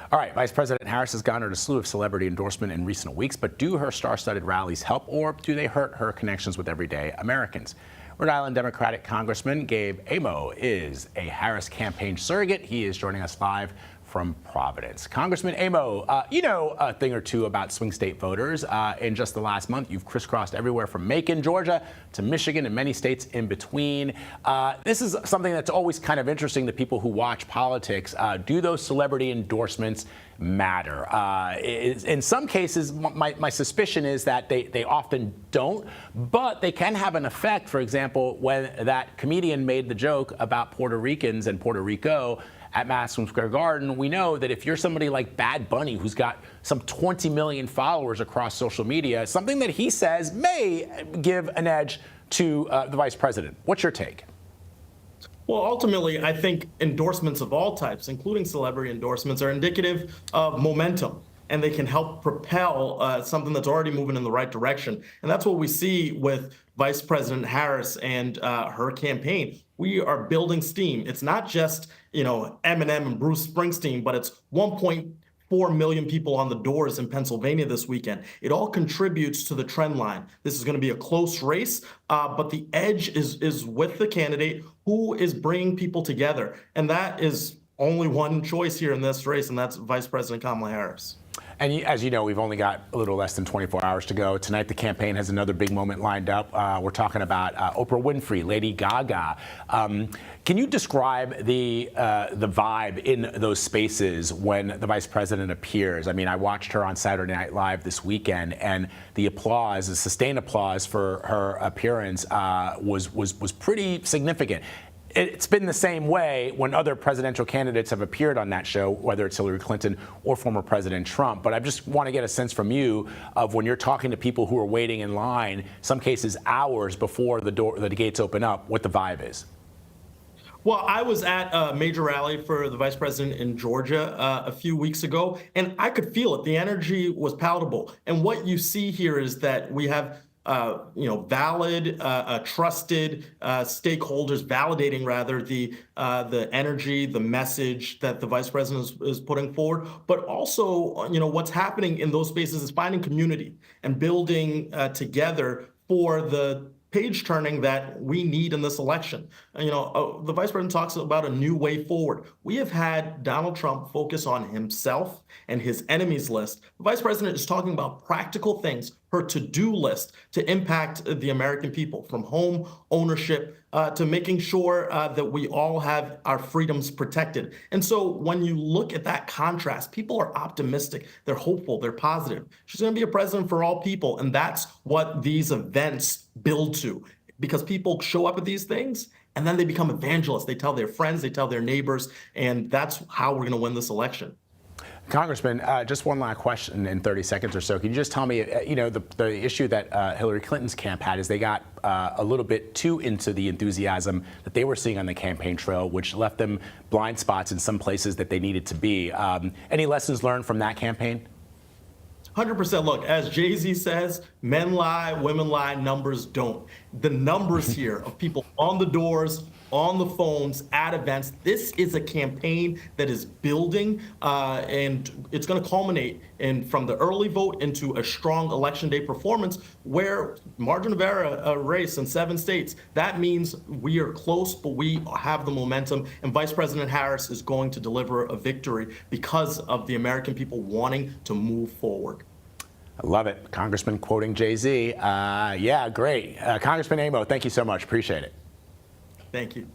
All right, Vice President Harris has garnered a slew of celebrity endorsement in recent weeks, but do her star-studded rallies help, or do they hurt her connections with everyday Americans? Rhode Island Democratic Congressman Gabe Amo is a Harris campaign surrogate. He is joining us live from Providence. Congressman Amo, you know a thing or two about swing state voters. In just the last month, you've crisscrossed everywhere from Macon, Georgia, to Michigan and many states in between. This is something that's always kind of interesting to people who watch politics. Do those celebrity endorsements matter? In some cases, my suspicion is that they often don't, but they can have an effect. For example, when that comedian made the joke about Puerto Ricans and Puerto Rico at Madison Square Garden, we know that if you're somebody like Bad Bunny, who's got some 20 million followers across social media, something that he says may give an edge to the vice president. What's your take? Well, ultimately, I think endorsements of all types, including celebrity endorsements, are indicative of momentum, and they can help propel something that's already moving in the right direction. And that's what we see with Vice President Harris and her campaign. We are building steam. It's not just, Eminem and Bruce Springsteen, but it's 1.4 million people on the doors in Pennsylvania this weekend. It all contributes to the trend line. This is going to be a close race, but the edge is with the candidate who is bringing people together. And that is only one choice here in this race, and that's Vice President Kamala Harris. And as you know, we've only got a little less than 24 hours to go. Tonight, the campaign has another big moment lined up. We're talking about Oprah Winfrey, Lady Gaga. Can you describe the vibe in those spaces when the vice president appears? I mean, I watched her on Saturday Night Live this weekend, and the applause, the sustained applause for her appearance was pretty significant. It's been the same way when other presidential candidates have appeared on that show, whether it's Hillary Clinton or former President Trump. But I just want to get a sense from you of when you're talking to people who are waiting in line, some cases hours before the gates open up, what the vibe is. Well, I was at a major rally for the vice president in Georgia a few weeks ago, and I could feel it. The energy was palatable. And what you see here is that we have valid, trusted stakeholders validating rather the energy, the message that the vice president is putting forward. But also, what's happening in those spaces is finding community and building together for the page turning that we need in this election. The vice president talks about a new way forward. We have had Donald Trump focus on himself and his enemies list. The vice president is talking about practical things, her to-do list to impact the American people, from home ownership to making sure that we all have our freedoms protected. And so when you look at that contrast, people are optimistic, they're hopeful, they're positive. She's going to be a president for all people, and that's what these events build to, because people show up at these things and then they become evangelists. They tell their friends, they tell their neighbors, and that's how we're going to win this election. Congressman, just one last question in 30 seconds or so. Can you just tell me, the issue that Hillary Clinton's camp had is they got a little bit too into the enthusiasm that they were seeing on the campaign trail, which left them blind spots in some places that they needed to be. Any lessons learned from that campaign? 100%. Look, as Jay-Z says, men lie, women lie, numbers don't. The numbers here of people on the doors, on the phones, at events, this is a campaign that is building, and it's going to culminate from the early vote into a strong election day performance where margin of error, a race in 7 states. That means we are close, but we have the momentum, and Vice President Harris is going to deliver a victory because of the American people wanting to move forward. I love it. Congressman quoting Jay-Z. Yeah, great. Congressman Amo, thank you so much. Appreciate it. Thank you.